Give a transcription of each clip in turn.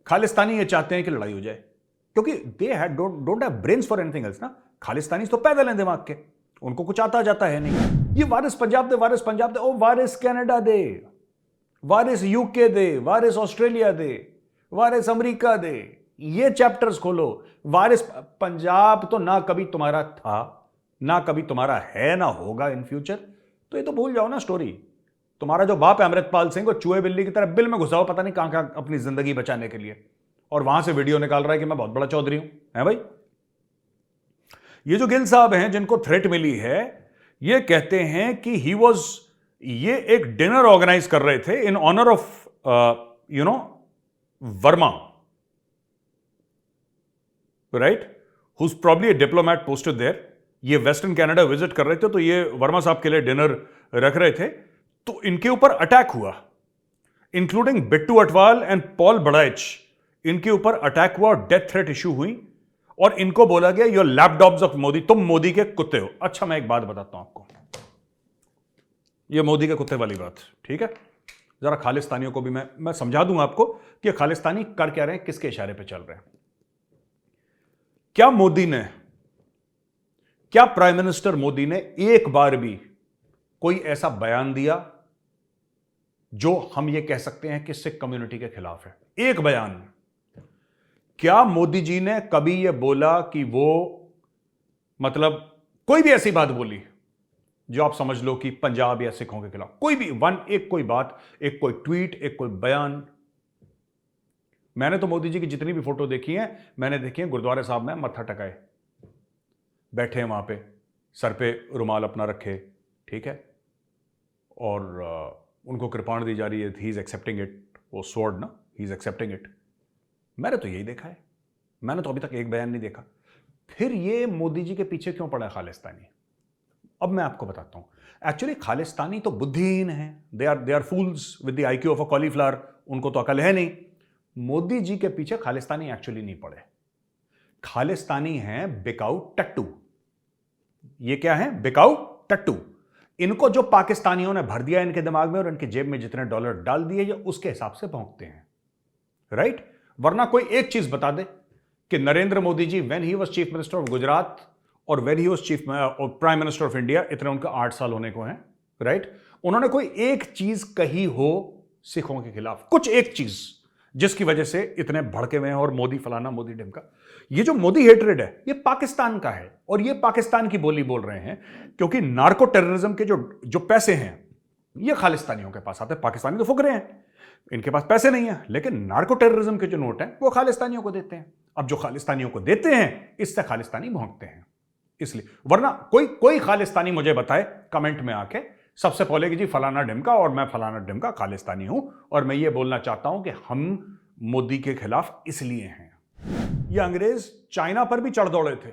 खालिस्तानी ये चाहते हैं कि लड़ाई हो जाए, क्योंकि they don't have brains for anything else ना। खालिस्तानी तो पैदल हैं दिमाग के, उनको कुछ आता जाता है नहीं। ये वारिस पंजाब दे, वारिस पंजाब दे, ओ वारिस कनाडा दे, वारिस यूके दे, वारिस ऑस्ट्रेलिया दे, वारिस अमेरिका दे, ये चैप्टर्स खोलो। वारिस पंजाब तो ना कभी तुम्हारा था, ना कभी तुम्हारा है, ना होगा इन फ्यूचर। तो ये तो भूल जाओ ना स्टोरी। तुम्हारा जो बाप है अमृतपाल सिंह, वो चूहे बिल्ली की तरह बिल में घुसा हो पता नहीं कहां कहां अपनी जिंदगी बचाने के लिए, और वहां से वीडियो निकाल रहा है कि मैं बहुत बड़ा चौधरी हूं। है भाई, ये जो गिल साहब हैं जिनको थ्रेट मिली है, ये कहते हैं कि ही वॉज, ये एक डिनर ऑर्गेनाइज कर रहे थे in honour of Verma, right, whose probably a diplomat posted there. ये वेस्टर्न कनाडा विजिट कर रहे थे, तो ये वर्मा साहब के लिए डिनर रख रहे थे, तो इनके ऊपर अटैक हुआ, इंक्लूडिंग बिट्टू अटवाल एंड पॉल बड़ाइच। इनके ऊपर अटैक हुआ और डेथ थ्रेट इशू हुई, और इनको बोला गया योर लैपडॉग्स ऑफ मोदी, तुम मोदी के कुत्ते हो। अच्छा, मैं एक बात बताता हूं आपको, ये मोदी के कुत्ते वाली बात, ठीक है, जरा खालिस्तानियों को भी मैं समझा दूं आपको कि खालिस्तानी कर क्या रहे हैं, किसके इशारे पे चल रहे हैं। क्या मोदी ने, क्या प्राइम मिनिस्टर मोदी ने एक बार भी कोई ऐसा बयान दिया जो हम ये कह सकते हैं कि सिख कम्युनिटी के खिलाफ है? एक बयान। क्या मोदी जी ने कभी यह बोला कि वो, मतलब कोई भी ऐसी बात बोली जो आप समझ लो कि पंजाब या सिखों के खिलाफ? कोई भी एक कोई बात, एक कोई ट्वीट, एक कोई बयान? मैंने तो मोदी जी की जितनी भी फोटो देखी है, मैंने देखी है गुरुद्वारे साहब में मत्था टकाए बैठे हैं, वहां पे सर पे रुमाल अपना रखे, ठीक है, और उनको कृपाण दी जा रही है, ही इज एक्सेप्टिंग इट, वो स्वॉर्ड ना, ही इज एक्सेप्टिंग इट। मैंने तो यही देखा है, मैंने तो अभी तक एक बयान नहीं देखा। फिर ये मोदी जी के पीछे क्यों पड़ा है खालिस्तानी? अब मैं आपको बताता हूं। एक्चुअली खालिस्तानी तो बुद्धिहीन है, they are fools with the IQ of a cauliflower, उनको तो अकल है नहीं। मोदी जी के पीछे खालिस्तानी एक्चुअली नहीं पड़े, खालिस्तानी हैं बिकाऊ टट्टू। ये क्या है? बिकाऊ टट्टू। इनको जो पाकिस्तानियों ने भर दिया इनके दिमाग में, और इनके जेब में जितने डॉलर डाल दिए, ये उसके हिसाब से भौंकते हैं, राइट? वरना कोई एक चीज बता दे कि Narendra Modi ji when he was chief minister of Gujarat और when he was chief prime minister of India, इतने उनका 8 साल होने को हैं, राइट, उन्होंने कोई एक चीज कही हो सिखों के खिलाफ, कुछ एक चीज जिसकी वजह से इतने भड़के हुए हैं और मोदी फलाना मोदी ढिमका? ये जो मोदी हेट्रेड है, ये पाकिस्तान का है, और ये पाकिस्तान की बोली बोल रहे हैं, क्योंकि नार्को टेररिज्म के जो पैसे हैं ये खालिस्तानियों के पास आते हैं। पाकिस्तानी तो फुकरे हैं, इनके पास पैसे नहीं है, लेकिन नार्को टेररिज्म के जो नोट हैं वो खालिस्तानियों को देते हैं। अब जो खालिस्तानियों को देते हैं, इससे खालिस्तानी भौंकते हैं, इसलिए। वरना कोई खालिस्तानी मुझे बताए कमेंट में आके सबसे पहले कि जी फलाना ढिमका और मैं फलाना ढिमका खालिस्तानी हूं, और मैं ये बोलना चाहता हूं कि हम मोदी के खिलाफ इसलिए हैं। ये अंग्रेज चाइना पर भी चढ़ दौड़े थे,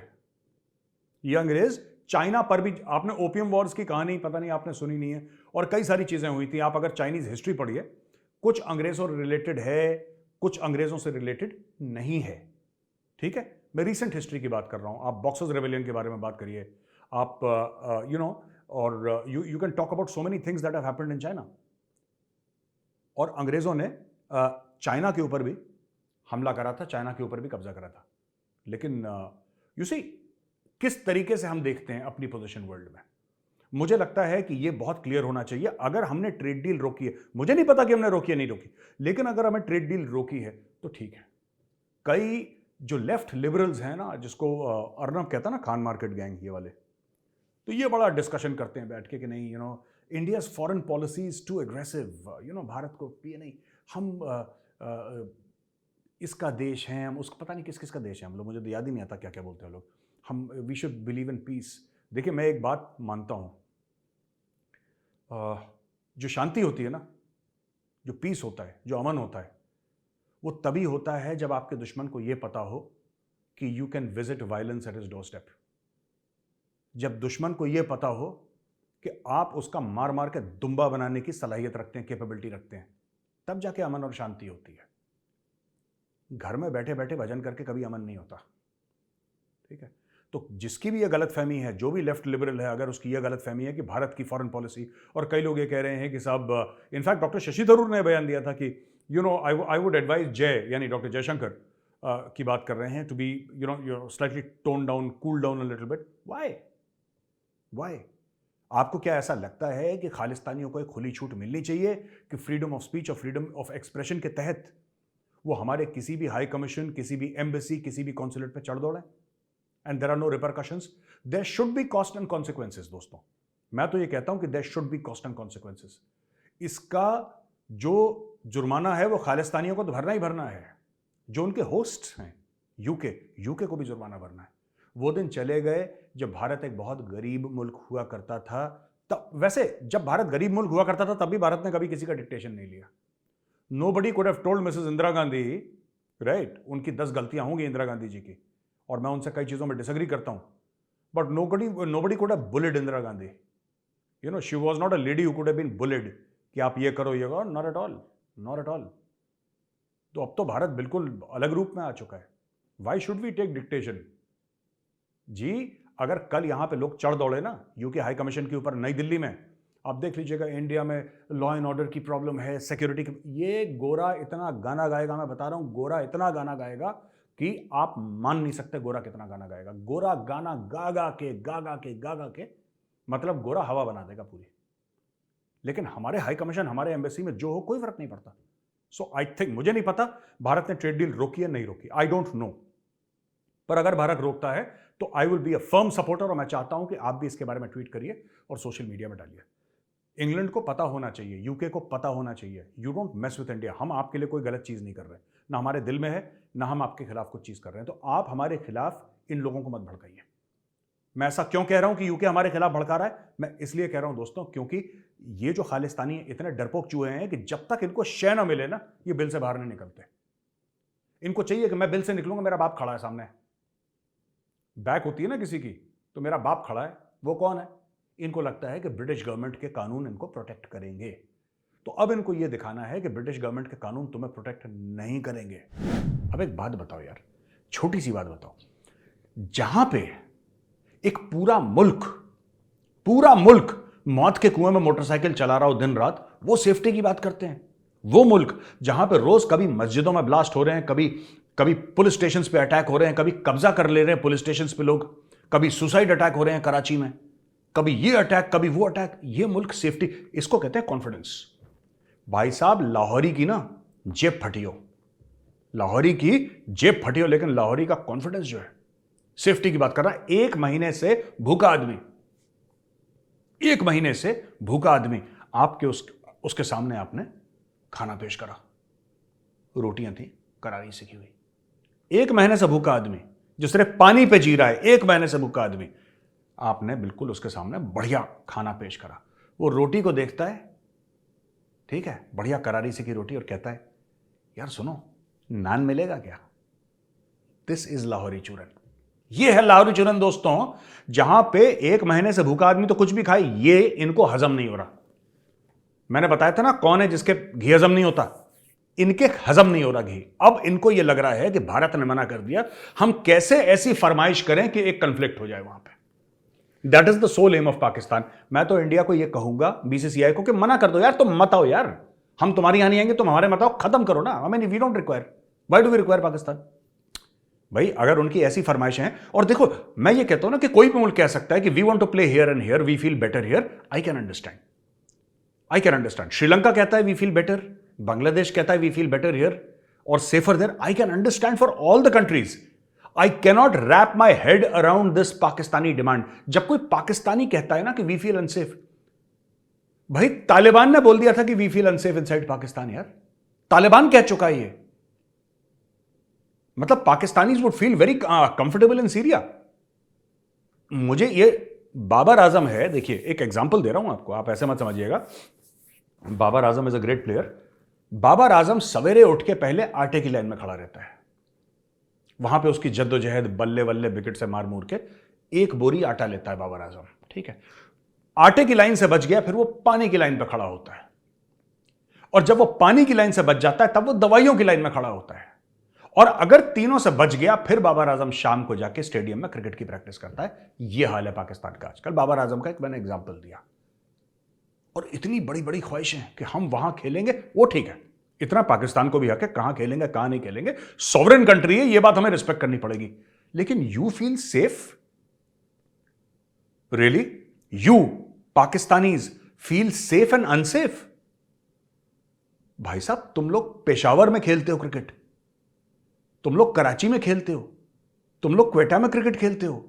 ये अंग्रेज चाइना पर भी, आपने ओपियम वॉर्स की कहानी पता नहीं आपने सुनी नहीं है, और कई सारी चीजें हुई थी। आप अगर चाइनीज हिस्ट्री पढ़िए, कुछ अंग्रेजों से रिलेटेड है, कुछ अंग्रेजों से रिलेटेड नहीं है, ठीक है। मैं रीसेंट हिस्ट्री की बात कर रहा हूं, आप बॉक्सर्स रेबेलियन के बारे में बात करिए, आप और you can talk about so many things that have happened in China. और अंग्रेजों ने चाइना के ऊपर भी हमला करा था, चाइना के ऊपर भी कब्जा करा था, लेकिन यू सी किस तरीके से हम देखते हैं अपनी पोजीशन वर्ल्ड में। मुझे लगता है कि यह बहुत क्लियर होना चाहिए। अगर हमने ट्रेड डील रोकी है, मुझे नहीं पता कि हमने रोकी है नहीं रोकी, लेकिन अगर हमें ट्रेड डील रोकी है तो ठीक है। कई जो लेफ्ट लिबरल्स हैं ना, जिसको अर्नब कहता ना, खान मार्केट गैंग, ये वाले, तो ये बड़ा डिस्कशन करते हैं बैठ के कि नहीं, India's foreign policy is too aggressive, Bharat को ये नहीं, हम इसका देश है, हम उसका पता नहीं किस किस का देश है हम लोग, मुझे तो याद ही नहीं आता क्या क्या बोलते हैं लोग, हम we should believe in peace. देखिए, मैं एक बात मानता हूं, जो शांति होती है ना, जो पीस होता है, जो अमन होता है, वो तभी होता है जब आपके दुश्मन को यह पता हो कि you can visit violence at his door step. जब दुश्मन को यह पता हो कि आप उसका मार मार के दुम्बा बनाने की सलाहियत रखते हैं, कैपेबिलिटी रखते हैं, तब जाके अमन और शांति होती है। घर में बैठे बैठे भजन करके कभी अमन नहीं होता, ठीक है। तो जिसकी भी ये गलतफहमी है, जो भी लेफ्ट लिबरल है, अगर उसकी ये गलतफहमी है कि भारत की फॉरेन पॉलिसी, और कई लोग ये कह रहे हैं कि साहब, इनफैक्ट डॉक्टर शशि थरूर ने बयान दिया था कि आई वुड एडवाइज जय यानी डॉक्टर जयशंकर की बात कर रहे हैं to be slightly tone down, cool down a little bit. Why आपको क्या ऐसा लगता है कि खालिस्तानियों को एक खुली छूट मिलनी चाहिए कि फ्रीडम ऑफ स्पीच और फ्रीडम ऑफ एक्सप्रेशन के तहत वो हमारे किसी भी हाई कमीशन, किसी भी एम्बेसी, किसी भी कॉन्सुलेट पे चढ़ दौड़े and there are no repercussions? There should be cost and consequences. दोस्तों, मैं तो ये कहता हूं कि there should be cost and consequences. इसका जो जुर्माना है वो खालिस्तानियों को तो भरना ही भरना है. जो उनके होस्ट हैं यूके को भी जुर्माना भरना है. वो दिन चले गए जब भारत एक बहुत गरीब मुल्क हुआ करता था. तब वैसे जब भारत गरीब मुल्क हुआ करता था तब भी भारत ने कभी किसी का डिक्टेशन नहीं लिया. Nobody could have told Mrs Indira Gandhi, right, उनकी 10 गलतियां होंगी इंदिरा गांधी जी की, और मैं उनसे कई चीजों में डिसएग्री करता हूं, but nobody could have bullied Indira Gandhi. She was not a lady who could have been bullied कि आप ये करो ये करो. Not at all, not at all. तो अब तो भारत बिल्कुल अलग रूप में आ चुका है. Why should we take dictation जी? अगर कल यहां पे लोग चढ़ दौड़े ना यूके हाई कमीशन के ऊपर नई दिल्ली में, आप देख लीजिएगा इंडिया में लॉ एंड ऑर्डर की प्रॉब्लम है, सिक्योरिटी की. ये गोरा इतना गाना गाएगा, मैं बता रहा हूं, गोरा इतना गाना गाएगा कि आप मान नहीं सकते गोरा कितना गाना गाएगा. गोरा गाना गा गा के मतलब गोरा हवा बना देगा पूरी. लेकिन हमारे हाई कमीशन, हमारे एम्बेसी में जो हो कोई फर्क नहीं पड़ता. सो आई थिंक, मुझे नहीं पता भारत ने ट्रेड डील रोकी है नहीं रोकी, आई डोंट नो, पर अगर भारत रोकता है तो I will be a firm supporter. और मैं चाहता हूं कि आप भी इसके बारे में ट्वीट करिए और सोशल मीडिया में डालिए. इंग्लैंड को पता होना चाहिए, यूके को पता होना चाहिए, you don't mess with India. हम आपके लिए कोई गलत चीज नहीं कर रहे, ना हमारे दिल में है, ना हम आपके खिलाफ कुछ चीज कर रहे हैं. तो आप हमारे खिलाफ इन लोगों को मत भड़काइए. मैं ऐसा क्यों कह रहा हूं कि यूके हमारे खिलाफ भड़का रहा है? मैं इसलिए कह रहा हूं दोस्तों, क्योंकि ये जो खालिस्तानी इतने डरपोक चूहे हैं कि जब तक इनको शय ना मिले ना, ये बिल से बाहर नहीं निकलते. इनको चाहिए कि मैं बिल से निकलूंगा, मेरा बाप खड़ा है सामने. बैक होती है ना किसी की, तो मेरा बाप खड़ा है. वो कौन है? इनको लगता है कि ब्रिटिश गवर्नमेंट के कानून इनको प्रोटेक्ट करेंगे. तो अब इनको यह दिखाना है कि ब्रिटिश गवर्नमेंट के कानून तुम्हें प्रोटेक्ट नहीं करेंगे. अब एक बात बताओ यार, छोटी सी बात बताओ, जहां पे एक पूरा मुल्क मौत के कुएं में मोटरसाइकिल चला रहा हो दिन रात, वो सेफ्टी की बात करते हैं. वो मुल्क जहां पे रोज कभी मस्जिदों में ब्लास्ट हो रहे हैं, कभी पुलिस स्टेशन पे अटैक हो रहे हैं, कभी कब्जा कर ले रहे हैं पुलिस स्टेशन पे लोग, कभी सुसाइड अटैक हो रहे हैं कराची में, कभी ये अटैक कभी वो अटैक. ये मुल्क सेफ्टी, इसको कहते हैं कॉन्फिडेंस. भाई साहब, लाहौरी की ना जेब फटी हो, लाहौरी की जेब फटी हो, लेकिन लाहौरी का कॉन्फिडेंस जो है, सेफ्टी की बात कर रहा है. 1 महीने से भूखा आदमी, 1 महीने से भूखा आदमी, आपके उसके सामने आपने खाना पेश करा, रोटियां थी करारी सिकी हुई. 1 महीने से भूखा आदमी जो सिर्फ पानी पे जी रहा है, 1 महीने से भूखा आदमी, आपने बिल्कुल उसके सामने बढ़िया खाना पेश करा. वो रोटी को देखता है, ठीक है, बढ़िया करारी सिकी रोटी, और कहता है यार सुनो, नान मिलेगा क्या? दिस इज लाहौरी चूरन. ये है लाहौरी चूरन दोस्तों, जहां पे 1 महीने से भूखा आदमी तो कुछ भी खाए, ये इनको हजम नहीं हो रहा. मैंने बताया था ना कौन है जिसके घी हजम नहीं होता. इनके हजम नहीं हो रहा घी. अब इनको यह लग रहा है कि भारत ने मना कर दिया, हम कैसे ऐसी फरमाइश करें कि एक कंफ्लिक्ट हो जाए वहां पे. That is the sole aim of Pakistan. मैं तो इंडिया को यह कहूंगा, बीसीसीआई को, कि मना कर दो यार, तुम मत आओ यार, हम तुम्हारी यहां नहीं आएंगे, तुम हमारे मत आओ, खत्म करो ना. I mean we don't require, why do we require Pakistan? भाई अगर उनकी ऐसी फरमाइशें हैं, और देखो मैं ये कहता हूं ना कि कोई भी मुल्क कह सकता है कि we want to play here and here, we feel better here. I can understand. Sri Lanka कहता है वी फील बेटर, बांग्लादेश कहता है वी फील बेटर हियर और safer there. I can understand for all the countries. I cannot wrap my head around this Pakistani demand. जब कोई पाकिस्तानी कहता है ना कि वी फील अनसेफ, भाई तालिबान ने बोल दिया था कि we feel unsafe inside Pakistan. यार तालिबान कह चुका है ये. मतलब Pakistanis would feel very comfortable in Syria. मुझे ये बाबर आजम है, देखिए एक एग्जांपल दे रहा हूं आपको, आप ऐसे मत समझिएगा. Babar Azam is a great player. Babar Azam सवेरे उठ के पहले आटे की लाइन में खड़ा रहता है. वहां पे उसकी जद्दोजहद, बल्ले बल्ले विकेट से मार मूर के 1 बोरी आटा लेता है बाबर आजम, ठीक है. आटे की लाइन से बच गया, फिर वो पानी की लाइन पे खड़ा होता है, और जब वो पानी की लाइन से बच जाता है तब वो दवाइयों की लाइन में खड़ा होता है, और अगर तीनों से बच गया फिर बाबर आजम शाम को जाके स्टेडियम में क्रिकेट की प्रैक्टिस करता है. यह हाल है पाकिस्तान का आजकल. बाबर आजम का एक मैंने एग्जांपल दिया. और इतनी बड़ी बड़ी ख्वाहिशें कि हम वहां खेलेंगे, वो ठीक है, इतना पाकिस्तान को भी हक है, कहां खेलेंगे कहां नहीं खेलेंगे, सॉवरेन कंट्री है, यह बात हमें रिस्पेक्ट करनी पड़ेगी। लेकिन you feel safe? Really? You Pakistanis feel safe and unsafe? भाई साहब, तुम लोग पेशावर में खेलते हो क्रिकेट, तुम लोग कराची में खेलते हो, तुम लोग क्वेटा में क्रिकेट खेलते हो,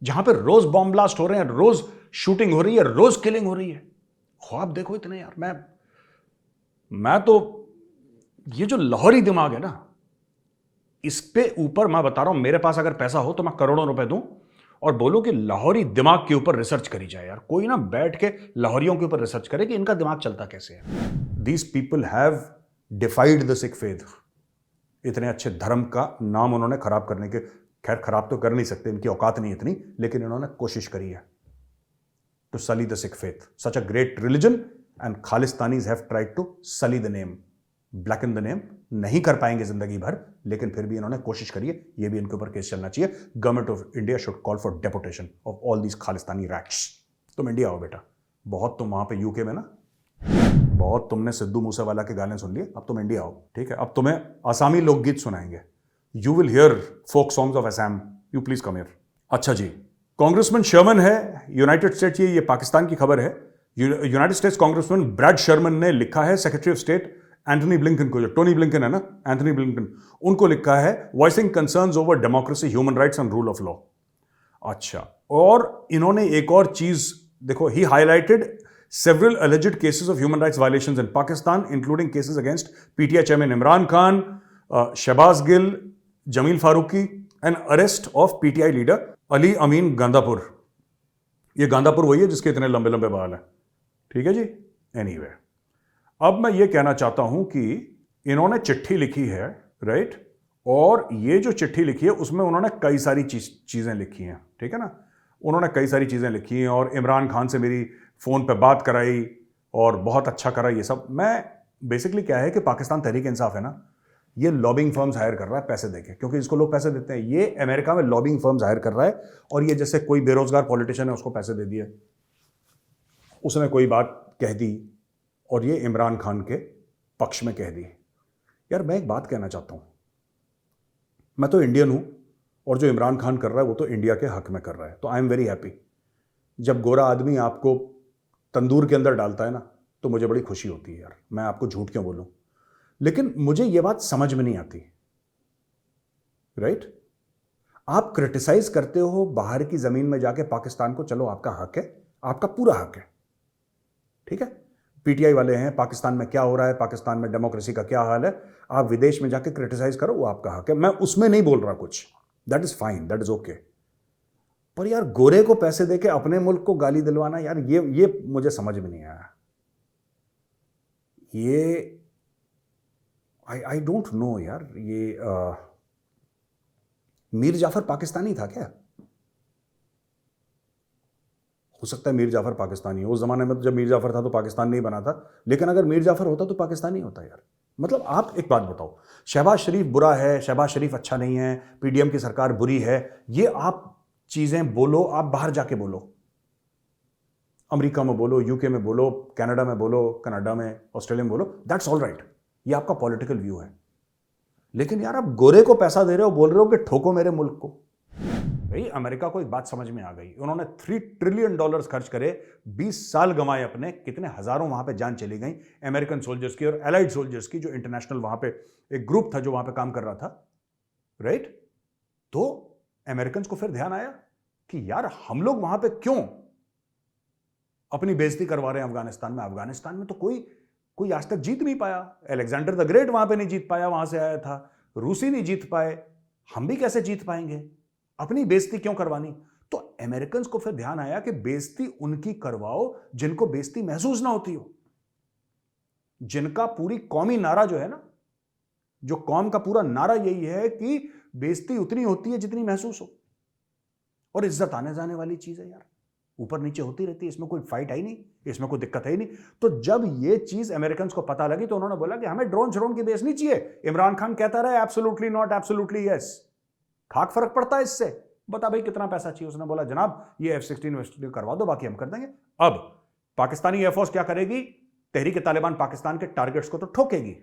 जहां पर रोज बॉम्ब ब्लास्ट हो रहे हैं, रोज शूटिंग हो रही है, रोज किलिंग हो रही है। ख्वाब देखो इतने यार। मैं तो ये जो लाहौरी दिमाग है ना, इस पे ऊपर मैं बता रहा हूं, मेरे पास अगर पैसा हो तो मैं करोड़ों रुपए दूं और बोलो कि लाहौरी दिमाग के ऊपर रिसर्च करी जाए यार। कोई ना बैठ के लाहौरियों के ऊपर रिसर्च करे कि इनका दिमाग चलता कैसे है। These people have डिफाइड the Sikh faith. इतने अच्छे धर्म का नाम उन्होंने खराब करने के, खैर खराब तो कर नहीं सकते, इनकी औकात नहीं इतनी, लेकिन इन्होंने कोशिश करी है to sully the Sikh faith, such a great religion, and Khalistanis have tried to sully the name, blacken the name. नहीं कर पाएंगे जिंदगी भर, लेकिन फिर भी इन्होंने कोशिश करी है। ये भी इनके ऊपर केस चलना चाहिए। Government of India should call for deputation of all these Khalistani rats. तुम इंडिया आओ बेटा, बहुत तुम वहां पे यूके में ना, बहुत तुमने सिद्धू मूसेवाला के गाने सुन लिए, अब तुम इंडिया आओ, ठीक है? अब तुम्हें आसामी लोकगीत सुनाएंगे। You will hear folk songs of Assam. You please come here. अच्छा जी, कांग्रेसमैन शर्मन है यूनाइटेड स्टेट्स, ये पाकिस्तान की खबर है। United States congressman Brad Sherman ने लिखा है secretary of state Antony Blinken को, जो टोनी ब्लिंकन है ना, एंथनी ब्लिंकन, उनको लिखा है voicing concerns over democracy, human rights and rule of law. अच्छा, और इन्होंने एक और चीज देखो, ही highlighted several alleged cases of human rights violations in Pakistan, including cases against PTI chairman Imran Khan, Shahbaz Gill, Jameel Farooqi, and arrest of PTI leader Ali Amin Gandapur. ये गांधापुर वही है जिसके इतने लंबे लंबे बाल हैं, ठीक है जी? Anyway, अब मैं ये कहना चाहता हूं कि इन्होंने चिट्ठी लिखी है, राइट? और ये जो चिट्ठी लिखी है उसमें उन्होंने कई सारी चीजें लिखी हैं, ठीक है ना? उन्होंने कई सारी चीजें लिखी हैं और इमरान खान से मेरी फोन पे बात कराई और बहुत अच्छा करा ये सब। मैं बेसिकली क्या है कि पाकिस्तान तहरीक इंसाफ है ना, ये लॉबिंग फर्म्स हायर कर रहा है पैसे देके, क्योंकि इसको लोग पैसे देते हैं। ये अमेरिका में लॉबिंग फर्म्स हायर कर रहा है, और ये जैसे कोई बेरोजगार पॉलिटिशियन है उसको पैसे दे दिए, उसने कोई बात कह दी और ये इमरान खान के पक्ष में कह दी। यार मैं एक बात कहना चाहता हूं, मैं तो इंडियन हूं, और जो इमरान खान कर रहा है वो तो इंडिया के हक में कर रहा है, तो आई एम वेरी हैप्पी। जब गोरा आदमी आपको तंदूर के अंदर डालता है ना, तो मुझे बड़ी खुशी होती है यार, मैं आपको झूठ क्यों बोलूं। लेकिन मुझे यह बात समझ में नहीं आती, राइट? आप क्रिटिसाइज करते हो बाहर की जमीन में जाके पाकिस्तान को, चलो आपका हक है, आपका पूरा हक है, ठीक है? पीटीआई वाले हैं, पाकिस्तान में क्या हो रहा है, पाकिस्तान में डेमोक्रेसी का क्या हाल है, आप विदेश में जाके क्रिटिसाइज करो, वो आपका हक है, मैं उसमें नहीं बोल रहा कुछ, that is fine, that is okay. पर यार गोरे को पैसे देके अपने मुल्क को गाली दिलवाना, यार ये मुझे समझ में नहीं आया। ये आई डोंट नो यार। ये मीर जाफर पाकिस्तानी था क्या? हो सकता है मीर जाफर पाकिस्तानी हो। उस जमाने में तो जब मीर जाफर था तो पाकिस्तान नहीं बना था, लेकिन अगर मीर जाफर होता तो पाकिस्तानी होता यार। मतलब आप एक बात बताओ, शहबाज शरीफ बुरा है, शहबाज शरीफ अच्छा नहीं है, पीडीएम की सरकार बुरी है, ये आप चीजें बोलो, आप बाहर जाके बोलो, अमेरिका में बोलो, यूके में बोलो, कनाडा में बोलो, कनाडा में, ऑस्ट्रेलिया में बोलो, दैट्स ऑल राइट, ये आपका पॉलिटिकल व्यू है। लेकिन यार आप गोरे को पैसा दे रहे हो, बोल रहे हो कि ठोको मेरे मुल्क को। भाई अमेरिका को एक बात समझ में आ गई, उन्होंने $3 ट्रिलियन खर्च करे, 20 साल गंवाए अपने, कितने हजारों वहां पे जान चली गई अमेरिकन सोल्जर्स की और एलाइड सोल्जर्स की, जो इंटरनेशनल वहां पे एक ग्रुप था जो वहां पे काम कर रहा था, राइट? तो अमेरिकन को फिर ध्यान आया कि यार हम लोग वहां पे क्यों अपनी बेइज्जती करवा रहे हैं अफगानिस्तान में। अफगानिस्तान में तो कोई आज तक जीत नहीं पाया, अलेक्जेंडर द ग्रेट वहां पे नहीं जीत पाया, वहां से आया था, रूसी नहीं जीत पाए, हम भी कैसे जीत पाएंगे, अपनी बेइज्जती क्यों करवानी। तो अमेरिकन को फिर ध्यान आया कि बेइज्जती उनकी करवाओ जिनको बेइज्जती महसूस ना होती हो, जिनका पूरी कौमी नारा जो है ना, जो कौम का पूरा नारा यही है कि बेइज्जती उतनी होती है जितनी महसूस हो, और इज्जत आने जाने वाली चीज है यार, ऊपर नीचे होती रहती है, इसमें कोई फाइट है ही नहीं, इसमें कोई दिक्कत है ही नहीं। तो जब ये चीज अमेरिकन को पता लगी तो उन्होंने बोला कि हमें ड्रोन श्रोन की बेस नहीं चाहिए। इमरान खान कहता रहे एब्सोल्युटली नॉट, एब्सोल्युटली यस, खाक फर्क पड़ता है इससे, बता भाई कितना पैसा चाहिए। उसने बोला जनाब ये F-16 करवा दो, बाकी हम कर देंगे। अब पाकिस्तानी एयरफोर्स क्या करेगी, तहरीक तालिबान पाकिस्तान के टारगेट्स को तो ठोकेगी,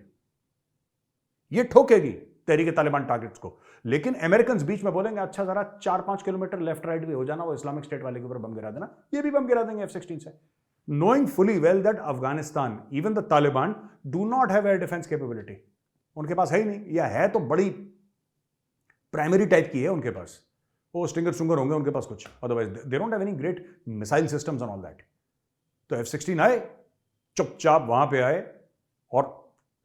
ये ठोकेगी तहरीक तालिबान टारगेट्स को। लेकिन अमेरिकन बीच में बोलेंगे अच्छा जरा 4-5 किलोमीटर लेफ्ट राइट भी हो जाना, वो इस्लामिक स्टेट वाले के ऊपर बम गिरा देना, ये भी बम गिरा देंगे F-16 से। Knowing fully well that Afghanistan, even the Taliban, do not have air defence capability. उनके पास है ही नहीं, या है तो बड़ी प्राइमरी टाइप की है उनके पास, वो स्टिंगर स्टुंगर होंगे उनके पास कुछ, otherwise they don't have any great missile systems and all that. तो F-16 आए, चुपचाप वहां पे आए और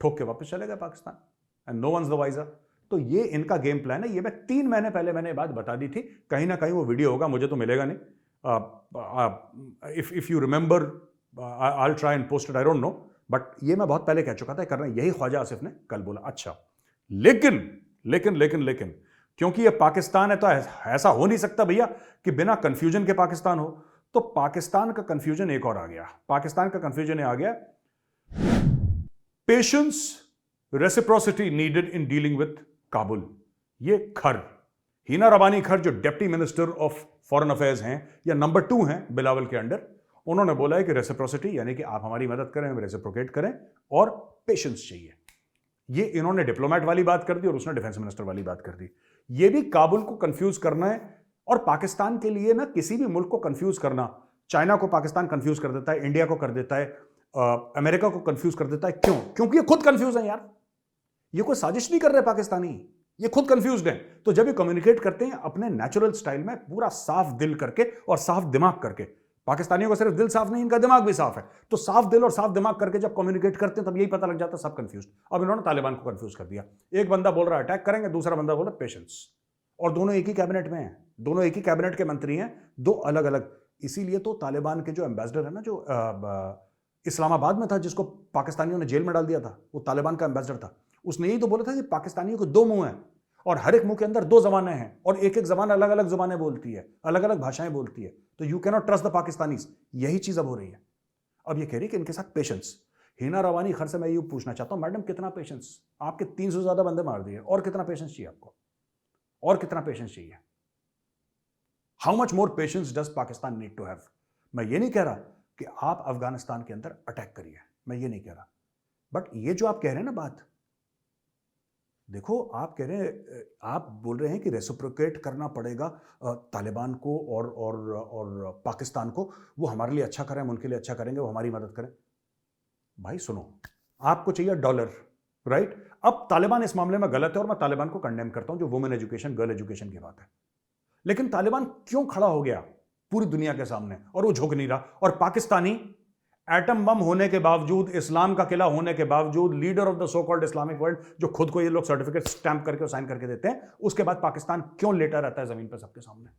ठोक के वापस चले गए Pakistan, and no one's the wiser. तो ये इनका गेम प्लान है। ये मैं 3 महीने पहले मैंने बात बता दी थी, कहीं ना कहीं वो वीडियो होगा, मुझे तो मिलेगा नहीं। If you remember I will try and post it, I don't know, but ये मैं बहुत पहले कह चुका था, करना यही ख्वाजा आसिफ ने कल बोला। अच्छा, लेकिन लेकिन लेकिन लेकिन क्योंकि ये पाकिस्तान है तो ऐसा हो नहीं सकता भैया कि बिना कंफ्यूजन के पाकिस्तान हो। तो पाकिस्तान का कंफ्यूजन एक और आ गया। पाकिस्तान का कंफ्यूजन आ गया, patience, reciprocity needed in dealing with Kabul. ये खर, हिना रबानी खर, जो deputy minister of foreign affairs हैं या नंबर 2 हैं बिलावल के अंडर, उन्होंने बोला है कि रेसिप्रोसिटी यानी कि आप हमारी मदद करें, हम रेसिप्रोकेट करें, और पेशेंस चाहिए। ये इन्होंने डिप्लोमेट वाली बात कर दी और उसने डिफेंस मिनिस्टर वाली बात कर दी। ये भी काबुल को कंफ्यूज करना है, और पाकिस्तान के लिए ना किसी भी मुल्क को कंफ्यूज करना, चाइना को पाकिस्तान कंफ्यूज कर देता है, इंडिया को कर देता है, अमेरिका को कंफ्यूज कर देता है। क्यों? क्योंकि ये खुद कंफ्यूज है यार। ये कोई साजिश नहीं कर रहे पाकिस्तानी, ये खुद कंफ्यूज्ड हैं। तो जब ये कम्युनिकेट करते हैं अपने नेचुरल स्टाइल में, पूरा साफ दिल करके और साफ दिमाग करके, पाकिस्तानियों का सिर्फ दिल साफ नहीं, इनका दिमाग भी साफ है, तो साफ दिल और साफ दिमाग करके जब कम्युनिकेट करते हैं तब यही पता लग जाता है सब कंफ्यूज। अब इन्होंने तालिबान को कंफ्यूज कर दिया। एक बंदा बोल रहा है अटैक करेंगे, दूसरा बंदा बोल रहा है पेशेंस, और दोनों एक ही कैबिनेट में हैं, दोनों एक ही कैबिनेट के मंत्री हैं, दो अलग अलग। इसीलिए तो तालिबान के जो एम्बेसडर है ना, जो इस्लामाबाद में था, जिसको पाकिस्तानियों ने जेल में डाल दिया था, वो तालिबान का एम्बेसडर था, उसने यही तो बोला था कि पाकिस्तानियों को 2 मुंह हैं और हर एक मुंह के अंदर 2 जबानें हैं, और एक एक जबान अलग अलग जुबानें बोलती है, अलग अलग भाषाएं बोलती है, तो you can not trust the Pakistanis. यही चीज अब हो रही है। अब ये कह रही कि इनके साथ पेशेंस। हिना रवानी खर से मैं ये पूछना चाहता हूं, मैडम कितना पेशेंस? आपके 300 से ज्यादा बंदे मार दिए, और कितना पेशेंस चाहिए आपको? और कितना पेशेंस चाहिए? How much more patience does Pakistan need to have? मैं ये नहीं कह रहा कि आप अफगानिस्तान के अंदर अटैक करिए, मैं ये नहीं कह रहा, बट ये जो आप कह रहे हैं ना बात, देखो आप कह रहे हैं, आप बोल रहे हैं कि रेसिप्रोकेट करना पड़ेगा तालिबान को और पाकिस्तान को, वो हमारे लिए अच्छा करें, हम उनके लिए अच्छा करेंगे, वो हमारी मदद करें। भाई सुनो, आपको चाहिए डॉलर, राइट? अब तालिबान इस मामले में गलत है और मैं तालिबान को कंडेम करता हूं, जो वुमेन एजुकेशन, गर्ल एजुकेशन की बात है। लेकिन तालिबान क्यों खड़ा हो गया पूरी दुनिया के सामने और वो झुक नहीं रहा? और पाकिस्तानी एटम बम होने के बावजूद, इस्लाम का किला होने के बावजूद, leader of the so called Islamic world, जो खुद को ये लोग सर्टिफिकेट स्टैंप करके और साइन करके देते हैं, उसके बाद पाकिस्तान क्यों लेटा रहता है जमीन पर सबके सामने?